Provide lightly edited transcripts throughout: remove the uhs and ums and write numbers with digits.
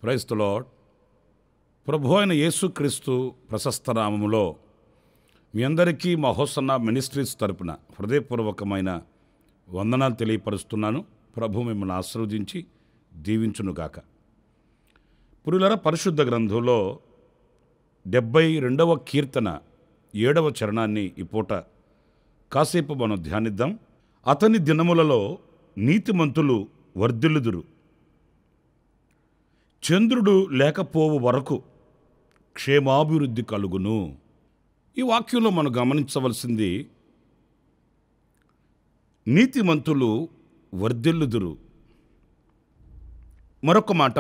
Praise the lord. ప్రభు అయిన యేసుక్రీస్తు ప్రశస్త నామములో మీ అందరికీ మా హోసన్న మినిస్ట్రీస్ తరపున హృదయపూర్వకమైన వందనాలు తెలియపరుస్తున్నాను. ప్రభు మిమ్మల్ని ఆశీర్వదించి దీవించునుగాక. పురులర పరిశుద్ధ గ్రంథంలో 72వ కీర్తన 7వ చరణాన్ని ఈ పూట కాసేపు మనం ధ్యానిద్దాం. అతని దినములలో నీతిమంతులు వర్ధిల్లుదురు, చంద్రుడు లేకపోవు వరకు క్షేమాభివృద్ధి కలుగును. ఈ వాక్యంలో మనం గమనించవలసింది నీతిమంతులు వర్ధిల్లుదురు, మరొక మాట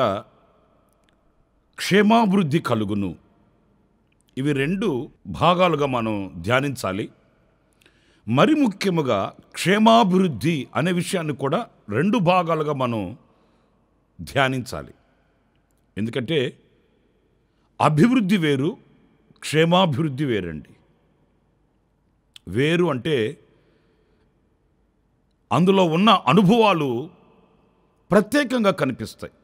క్షేమాభివృద్ధి కలుగును. ఇవి రెండు భాగాలుగా మనం ధ్యానించాలి. మరి ముఖ్యముగా క్షేమాభివృద్ధి అనే విషయాన్ని కూడా రెండు భాగాలుగా మనం ధ్యానించాలి. ఎందుకంటే అభివృద్ధి వేరు, క్షేమాభివృద్ధి వేరండి. వేరు అంటే అందులో ఉన్న అనుభవాలు ప్రత్యేకంగా కనిపిస్తాయి.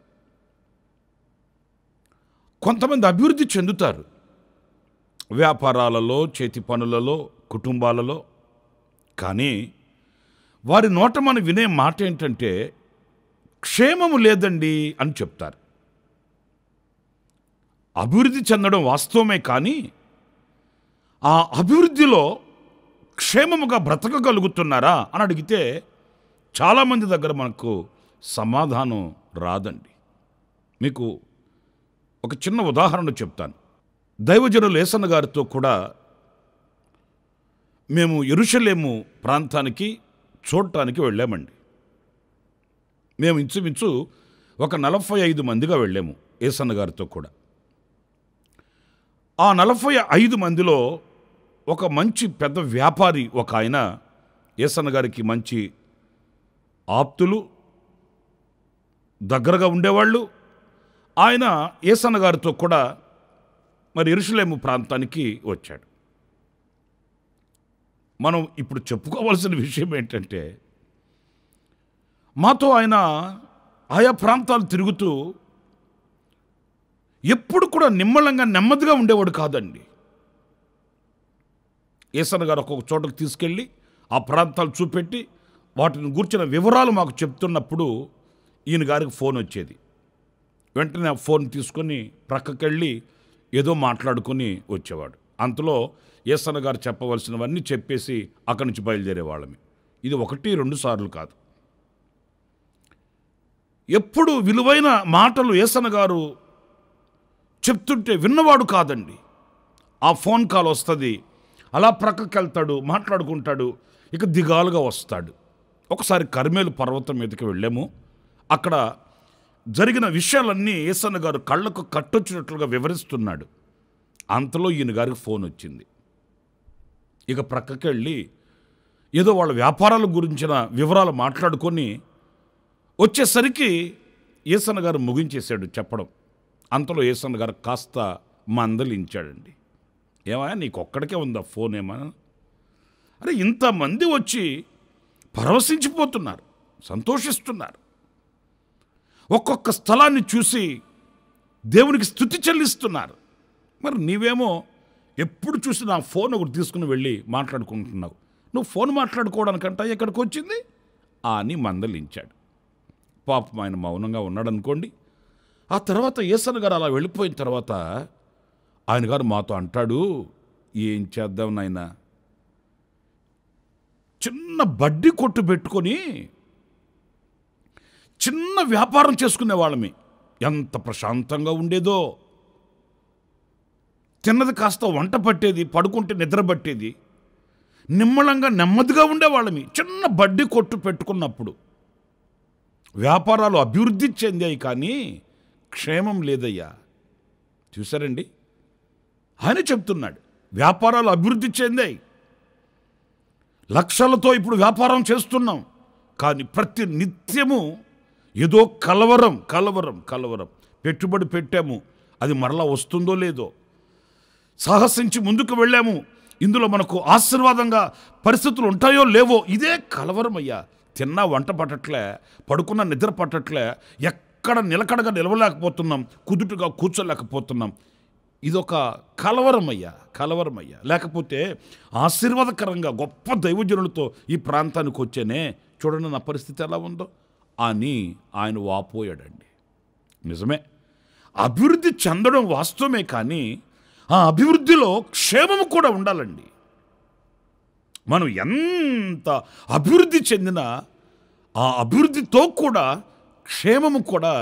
కొంతమంది అభివృద్ధి చెందుతారు వ్యాపారాలలో, చేతి పనులలో, కుటుంబాలలో. కానీ వారి నోట మనం వినే మాట ఏంటంటే క్షేమము లేదండి అని చెప్తారు. అభివృద్ధి చెందడం వాస్తవమే, కానీ ఆ అభివృద్ధిలో క్షేమముగా బ్రతకగలుగుతున్నారా అని అడిగితే చాలామంది దగ్గర మనకు సమాధానం రాదండి. మీకు ఒక చిన్న ఉదాహరణ చెప్తాను. దైవజనులు యేసన్న గారితో కూడా మేము యెరూషలేము ప్రాంతానికి చూడటానికి వెళ్ళామండి. మేము ఇంచుమించు ఒక 45 మందిగా వెళ్ళాము యేసన్న గారితో కూడా. ఆ 45 మందిలో ఒక మంచి పెద్ద వ్యాపారి ఒక ఆయన, యేసన్న గారికి మంచి ఆప్తులు, దగ్గరగా ఉండేవాళ్ళు. ఆయన యేసన్న గారితో కూడా మరి యెరూషలేము ప్రాంతానికి వచ్చాడు. మనం ఇప్పుడు చెప్పుకోవాల్సిన విషయం ఏంటంటే మాతో ఆయన ఆయా ప్రాంతాలు తిరుగుతూ ఎప్పుడు కూడా నిమ్మలంగా నెమ్మదిగా ఉండేవాడు కాదండి. యేసన్న గారు ఒక్కొక్క చోటకు తీసుకెళ్ళి ఆ ప్రాంతాలు చూపెట్టి వాటిని గూర్చిన వివరాలు మాకు చెప్తున్నప్పుడు ఈయన గారికి ఫోన్ వచ్చేది. వెంటనే ఆ ఫోన్ తీసుకొని ప్రక్కకెళ్ళి ఏదో మాట్లాడుకొని వచ్చేవాడు. అంతలో యేసన్న గారు చెప్పవలసినవన్నీ చెప్పేసి అక్కడి నుంచి బయలుదేరేవాళ్ళమే. ఇది 1-2 సార్లు కాదు. ఎప్పుడు విలువైన మాటలు యేసన్న గారు చెప్తుంటే విన్నవాడు కాదండి. ఆ ఫోన్ కాల్ వస్తుంది, అలా ప్రక్కకి వెళ్తాడు, మాట్లాడుకుంటాడు, ఇక దిగాలుగా వస్తాడు. ఒకసారి కర్మేలు పర్వతం మీదకి వెళ్ళాము. అక్కడ జరిగిన విషయాలన్నీ యేసన్న గారు కళ్ళకు కట్టొచ్చినట్లుగా వివరిస్తున్నాడు. అంతలో ఈయన గారికి ఫోన్ వచ్చింది. ఇక ప్రక్కకి వెళ్ళి ఏదో వాళ్ళ వ్యాపారాల గురించిన వివరాలు మాట్లాడుకొని వచ్చేసరికి యేసన్న గారు ముగించేశాడు చెప్పడం. అంతలో యేసన్న గారు కాస్త మందలించాడండి. ఏమయ్యా, నీకు ఒక్కడికే ఉందా ఫోన్? ఏమన్నా అరే, ఇంతమంది వచ్చి పరవశించిపోతున్నారు, సంతోషిస్తున్నారు, ఒక్కొక్క స్థలాన్ని చూసి దేవునికి స్తుతి చెల్లిస్తున్నారు. మరి నీవేమో ఎప్పుడు చూసినా ఫోన్ ఒకటి తీసుకుని వెళ్ళి మాట్లాడుకుంటున్నావు. నువ్వు ఫోన్ మాట్లాడుకోవడానికంట ఎక్కడికి వచ్చింది అని మందలించాడు. పాపం ఆయన మౌనంగా ఉన్నాడు అనుకోండి. ఆ తర్వాత యేసన్న గారు అలా వెళ్ళిపోయిన తర్వాత ఆయన గారు మాతో అంటాడు, ఏం చేద్దాం నాయనా, చిన్న బడ్డీ కొట్టు పెట్టుకొని చిన్న వ్యాపారం చేసుకునే వాళ్ళమి. ఎంత ప్రశాంతంగా ఉండేదో. తిన్నది కాస్త వంట పట్టేది, పడుకుంటే నిద్ర పట్టేది, నిమ్మలంగా నెమ్మదిగా ఉండేవాళ్ళమి. చిన్న బడ్డీ కొట్టు పెట్టుకున్నప్పుడు వ్యాపారాలు అభివృద్ధి చెందాయి, కానీ క్షేమం లేదయ్యా. చూసారండి, ఆయన చెప్తున్నాడు వ్యాపారాలు అభివృద్ధి చెందాయి, లక్షలతో ఇప్పుడు వ్యాపారం చేస్తున్నాం, కానీ ప్రతి నిత్యము ఏదో కలవరం కలవరం కలవరం. పెట్టుబడి పెట్టాము, అది మరలా వస్తుందో లేదో. సాహసించి ముందుకు వెళ్ళాము, ఇందులో మనకు ఆశీర్వాదంగా పరిస్థితులు ఉంటాయో లేవో. ఇదే కలవరం అయ్యా. తిన్నా వంట పట్టట్లే, పడుకున్న నిద్ర పట్టట్లే, ఎక్కడ నిలకడగా నిలవలేకపోతున్నాం, కుదుటుగా కూర్చోలేకపోతున్నాం. ఇదొక కలవరమయ్యా. లేకపోతే ఆశీర్వాదకరంగా గొప్ప దైవజనులతో ఈ ప్రాంతానికి వచ్చేనే, చూడండి నా పరిస్థితి ఎలా ఉందో అని ఆయన వాపోయాడండి. నిజమే, అభివృద్ధి చెందడం వాస్తవమే, కానీ ఆ అభివృద్ధిలో క్షేమము కూడా ఉండాలండి. మనం ఎంత అభివృద్ధి చెందినా ఆ అభివృద్ధితో కూడా క్షేమము కూడా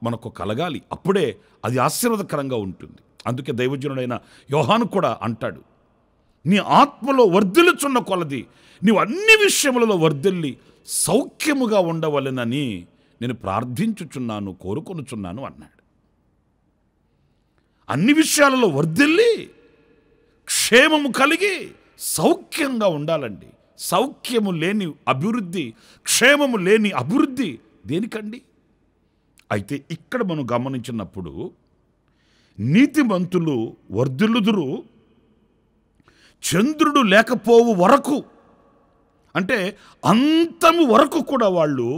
మనకు కలగాలి. అప్పుడే అది ఆశీర్వాదకరంగా ఉంటుంది. అందుకే దైవజనుడైన యోహాను కూడా అంటాడు, నీ ఆత్మలో వర్ధిల్లుచున్న కొలది నీవు అన్ని విషయములలో వర్ధిల్లి సౌఖ్యముగా ఉండవలెనని నేను ప్రార్థించుచున్నాను, కోరుకొనుచున్నాను అన్నాడు. అన్ని విషయాలలో వర్ధిల్లి క్షేమము కలిగి సౌఖ్యంగా ఉండాలండి. సౌఖ్యము లేని అభివృద్ధి, క్షేమము లేని అభివృద్ధి దేనికండి? అయితే ఇక్కడ మనం గమనించినప్పుడు నీతిమంతులు వర్ధిల్లుదురు చంద్రుడు లేకపోవు వరకు, అంటే అంతము వరకు కూడా వాళ్ళు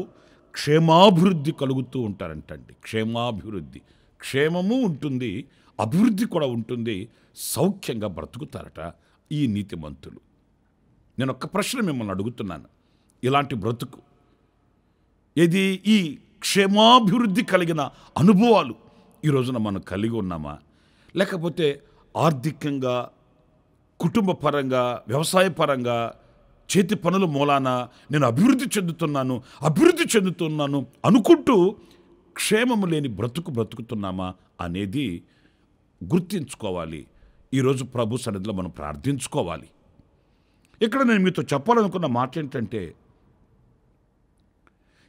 క్షేమాభివృద్ధి కలుగుతూ ఉంటారంటండి. క్షేమాభివృద్ధి, క్షేమము ఉంటుంది, అభివృద్ధి కూడా ఉంటుంది, సౌఖ్యంగా బ్రతుకుతారట ఈ నీతిమంతులు. నేను ఒక్క ప్రశ్న మిమ్మల్ని అడుగుతున్నాను, ఇలాంటి బ్రతుకు ఇది ఈ క్షేమాభివృద్ధి కలిగిన అనుభవాలు ఈ రోజున మనం కలిగి ఉన్నామా? లేకపోతే ఆర్థికంగా, కుటుంబ పరంగా, వ్యవసాయ పరంగా, చేతి పనుల మూలాన నేను అభివృద్ధి చెందుతున్నాను అనుకుంటూ క్షేమము లేని బ్రతుకుతున్నామా అనేది గుర్తించుకోవాలి. ఈరోజు ప్రభు సన్నిధిలో మనం ప్రార్థించుకోవాలి. ఇక్కడ నేను మీతో చెప్పాలనుకున్న మాట ఏంటంటే,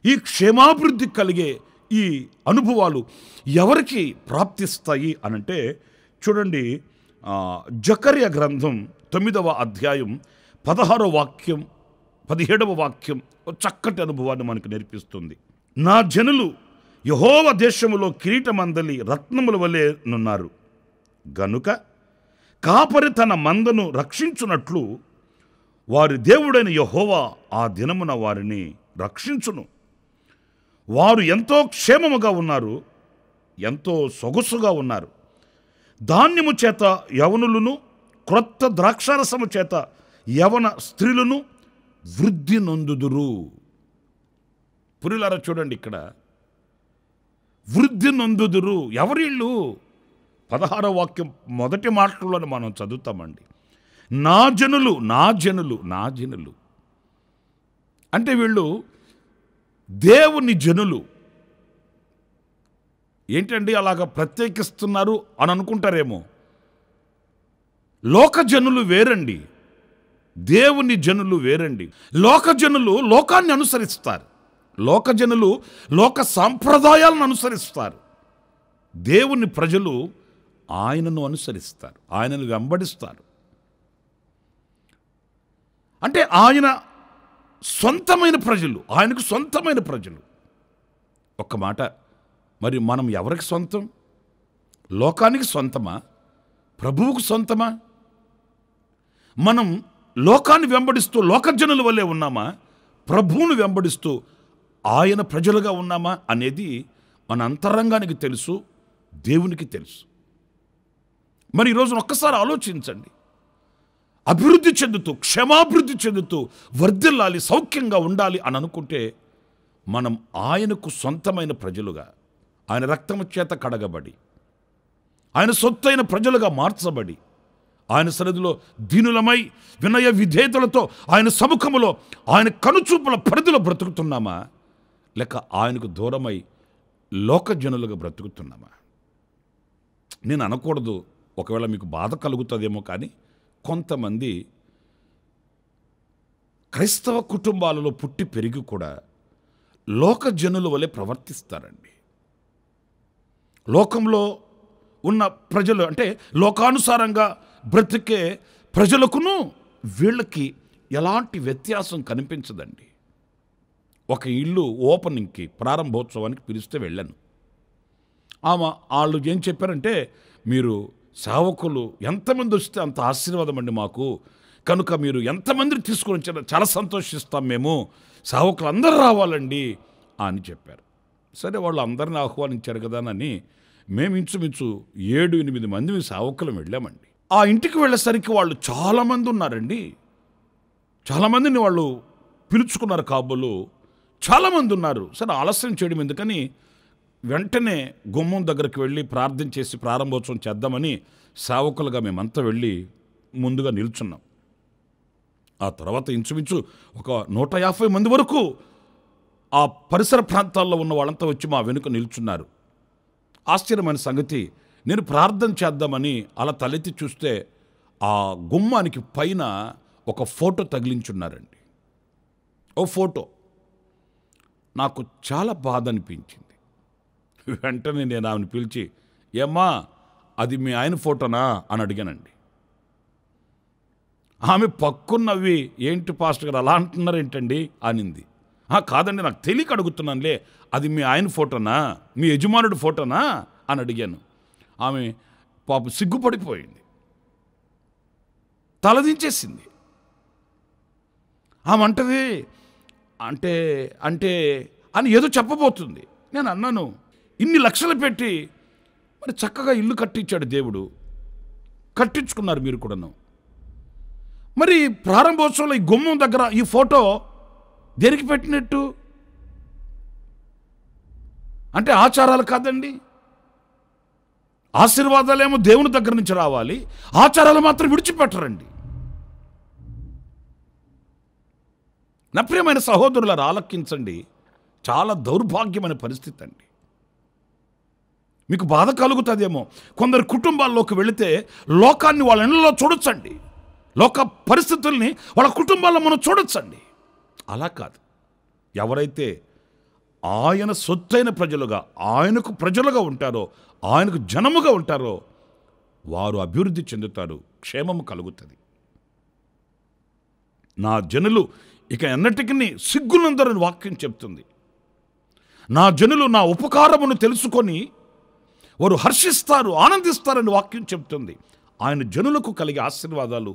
ఈ క్షేమాభివృద్ధి కలిగే ఈ అనుభవాలు ఎవరికి ప్రాప్తిస్తాయి అనంటే, చూడండి, జకర్యా గ్రంథం 9వ అధ్యాయం 16వ వాక్యం 17వ వాక్యం చక్కటి అనుభవాన్ని మనకు నేర్పిస్తుంది. నా జనులు యెహోవా దేశములో కిరీటమందలి రత్నముల వలె నున్నారు గనుక కాపరి తన మందను రక్షించున్నట్లు వారి దేవుడైన యెహోవా ఆ దినమున వారిని రక్షించును. వారు ఎంతో క్షేమముగా ఉన్నారు, ఎంతో సొగసుగా ఉన్నారు. ధాన్యము చేత యవనులను, క్రొత్త ద్రాక్షారసము చేత యవన స్త్రీలను వృద్ధి నొందుదురు. పురిలారా చూడండి, ఇక్కడ వృద్ధి నొందుదురు. ఎవరిళ్ళు? 16వ వాక్యం మొదటి మాటల్లోనే మనం చదువుతామండి. నా జనులు అంటే వీళ్ళు దేవుని జనులు. ఏంటండి అలాగ ప్రత్యేకిస్తున్నారు అని అనుకుంటారేమో. లోక జనులు వేరండి, దేవుని జనులు వేరండి. లోక జనులు లోకాన్ని అనుసరిస్తారు, లోక జనులు లోక సాంప్రదాయాలను అనుసరిస్తారు. దేవుని ప్రజలు ఆయనను అనుసరిస్తారు, ఆయనను వెంబడిస్తారు. అంటే ఆయన సొంతమైన ప్రజలు, ఆయనకు సొంతమైన ప్రజలు. ఒక్క మాట, మరి మనం ఎవరికి సొంతం? లోకానికి సొంతమా? ప్రభువుకు సొంతమా? మనం లోకాన్ని వెంబడిస్తూ లోకజనుల వల్లే ఉన్నామా? ప్రభువును వెంబడిస్తూ ఆయన ప్రజలుగా ఉన్నామా అనేది మన అంతరంగానికి తెలుసు, దేవునికి తెలుసు. మరి ఈరోజు ఒక్కసారి ఆలోచించండి. అభివృద్ధి చెందుతూ, క్షేమాభివృద్ధి చెందుతూ వర్ధిల్లాలి, సౌఖ్యంగా ఉండాలి అని అనుకుంటే మనం ఆయనకు సొంతమైన ప్రజలుగా, ఆయన రక్తము చేత కడగబడి, ఆయన సొత్తైన ప్రజలుగా మార్చబడి, ఆయన సన్నిధిలో దీనులమై వినయ విధేయతలతో ఆయన సముఖములో ఆయన కనుచూపుల పరిధిలో బ్రతుకుతున్నామా, లేక ఆయనకు దూరమై లోకజనులుగా బ్రతుకుతున్నామా? నేను అనకూడదు, ఒకవేళ మీకు బాధ కలుగుతుందేమో, కానీ కొంతమంది క్రైస్తవ కుటుంబాలలో పుట్టి పెరిగి కూడా లోకజనుల వలె ప్రవర్తిస్తారండి. లోకంలో ఉన్న ప్రజలు అంటే లోకానుసారంగా బ్రతికే ప్రజలకును వీళ్ళకి ఎలాంటి వ్యత్యాసం కనిపించదండి. ఒక ఇల్లు ఓపెనింగ్కి, ప్రారంభోత్సవానికి పిలిస్తే వెళ్ళాను. వాళ్ళు ఏం చెప్పారంటే, మీరు సేవకులు ఎంతమంది వస్తే అంత ఆశీర్వాదం అండి మాకు, కనుక మీరు ఎంతమందిని తీసుకొని వచ్చారో చాలా సంతోషిస్తాం మేము, సేవకులు అందరూ రావాలండి అని చెప్పారు. సరే వాళ్ళు అందరిని ఆహ్వానించారు కదా అని మేము ఇంచుమించు 7-8 మంది సేవకులం వెళ్ళామండి. ఆ ఇంటికి వెళ్ళేసరికి వాళ్ళు చాలామంది ఉన్నారండి. చాలామందిని వాళ్ళు పిలుచుకున్నారు. కాబోలు చాలామంది ఉన్నారు. సరే ఆలస్యం చేయడం ఎందుకని వెంటనే గుమ్మం దగ్గరికి వెళ్ళి ప్రార్థన చేసి ప్రారంభోత్సవం చేద్దామని సేవకులుగా మేమంతా వెళ్ళి ముందుగా నిల్చున్నాం. ఆ తర్వాత ఇంచుమించు ఒక 150 మంది వరకు ఆ పరిసర ప్రాంతాల్లో ఉన్న వాళ్ళంతా వచ్చి మా వెనుక నిల్చున్నారు. ఆశ్చర్యమైన సంగతి, నేను ప్రార్థన చేద్దామని అలా తలెత్తి చూస్తే ఆ గుమ్మానికి పైన ఒక ఫోటో తగిలించున్నారండి. ఓ ఫోటో. నాకు చాలా బాధ అనిపించింది. వెంటనే నేను ఆమెను పిలిచి, ఏమ్మా అది మీ ఆయన ఫోటోనా అని అడిగానండి. ఆమె పక్కున్నవి, ఏంటి పాస్టర్ గారు అలా అంటున్నారు ఏంటండి అనింది. కాదండి, నాకు తెలియక అడుగుతున్నానులే, అది మీ ఆయన ఫోటోనా, మీ యజమానుడి ఫోటోనా అని అడిగాను. ఆమె పాపం సిగ్గుపడిపోయింది, తలదించేసింది. ఆమె అంటది అంటే అంటే అని ఏదో చెప్పబోతుంది. నేను అన్నాను, ఇన్ని లక్షలు పెట్టి మరి చక్కగా ఇల్లు కట్టించాడు దేవుడు, కట్టించుకున్నారు మీరు కూడాను. మరి ప్రారంభోత్సవంలో ఈ గుమ్మం దగ్గర ఈ ఫోటో దేనికి పెట్టినట్టు? అంటే ఆచారాలు కాదండి. ఆశీర్వాదాలేమో దేవుని దగ్గర నుంచి రావాలి, ఆచారాలు మాత్రం విడిచిపెట్టరండి. నా ప్రియమైన సహోదరులారా, ఆలకించండి. చాలా దౌర్భాగ్యమైన పరిస్థితి అండి. మీకు బాధ కలుగుతుందేమో. కొందరు కుటుంబాల్లోకి వెళితే లోకాన్ని వాళ్ళ ఇళ్ళలో చూడొచ్చండి, లోక పరిస్థితుల్ని వాళ్ళ కుటుంబాల్లో మనం చూడొచ్చండి. అలా కాదు. ఎవరైతే ఆయన సొత్తైన ప్రజలుగా, ఆయనకు ప్రజలుగా ఉంటారో, ఆయనకు జనముగా ఉంటారో వారు అభివృద్ధి చెందుతారు, క్షేమము కలుగుతుంది. నా జనులు ఇక ఎన్నటికీ సిగ్గునందరని వాక్యం చెప్తుంది. నా జనులు నా ఉపకారమును తెలుసుకొని వారు హర్షిస్తారు, ఆనందిస్తారని వాక్యం చెప్తుంది. ఆయన జనులకు కలిగే ఆశీర్వాదాలు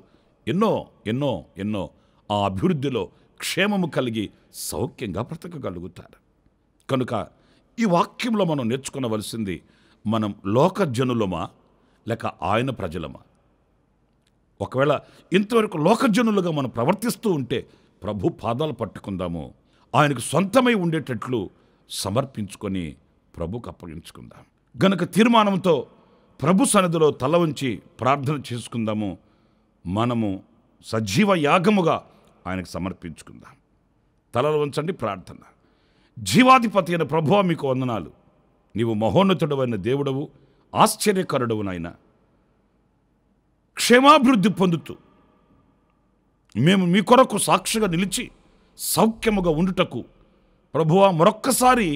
ఎన్నో ఎన్నో ఎన్నో. ఆ అభివృద్ధిలో క్షేమము కలిగి సౌఖ్యంగా బ్రతకగలుగుతారు. కనుక ఈ వాక్యంలో మనం నేర్చుకునవలసింది, మనం లోక జనులమా లేక ఆయన ప్రజలమా? ఒకవేళ ఇంతవరకు లోకజనులుగా మనం ప్రవర్తిస్తూ ఉంటే ప్రభు పాదాలు పట్టుకుందాము, ఆయనకు సొంతమై ఉండేటట్లు సమర్పించుకొని ప్రభుకు అప్పగించుకుందాం. గనుక తీర్మానంతో ప్రభు సన్నిధిలో తల ఉంచి ప్రార్థన చేసుకుందాము. మనము సజీవ యాగముగా ఆయనకు సమర్పించుకుందాం. తలలు ఉంచండి, ప్రార్థన. జీవాధిపతి అయిన ప్రభువా, మీకు వందనాలు. నీవు మహోన్నతుడవైన దేవుడవు, ఆశ్చర్యకరుడవు నాయన. క్షేమాభివృద్ధి పొందుతూ మేము మీ కొరకు సాక్షిగా నిలిచి సౌఖ్యముగా ఉండుటకు ప్రభువా మరొక్కసారి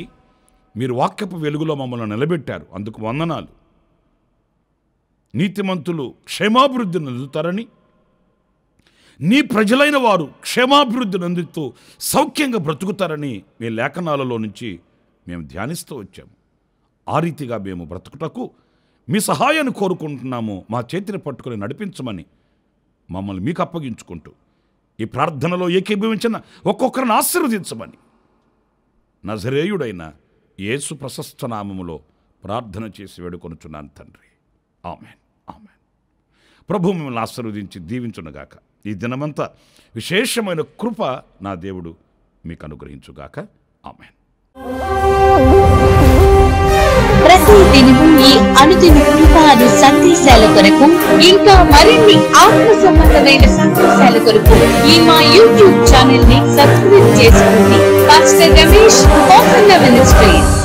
మీరు వాక్యపు వెలుగులో మమ్మల్ని నిలబెట్టారు, అందుకు వందనాలు. నీతిమంతులు క్షేమాభివృద్ధిని అందుతారని, నీ ప్రజలైన వారు క్షేమాభివృద్ధిని అందుతూ సౌఖ్యంగా బ్రతుకుతారని మీ లేఖనాలలో నుంచి మేము ధ్యానిస్తూ వచ్చాము. ఆ రీతిగా మేము బ్రతుకుటకు మీ సహాయాన్ని కోరుకుంటున్నాము. మా చేతిని పట్టుకొని నడిపించమని మమ్మల్ని మీకు అప్పగించుకుంటూ ఈ ప్రార్థనలో ఏకీభవించిన ఒక్కొక్కరిని ఆశీర్వదించమని నజరేయుడైన యేసు ప్రశస్త నామములో ప్రార్థన చేసి వేడుకొనుచున్నాను తండ్రి. Amen, amen. ప్రభు మిమ్మల్ని ఆశీర్వదించి దీవించునుగాక. ఈ దినమంతా విశేషమైన కృప నా దేవుడు మీకు అనుగ్రహించుగాక. ఆమెన్. ప్రతి దినము ఈ అనుదిన కృపాను సందేశాల కొరకు, ఇంకా మరిన్ని ఆత్మ సంబంధమైన సందేశాల కొరకు ఈ మా యూట్యూబ్ ఛానల్ ని సబ్స్క్రైబ్ చేసుకోండి. Pastor Ramesh ministries.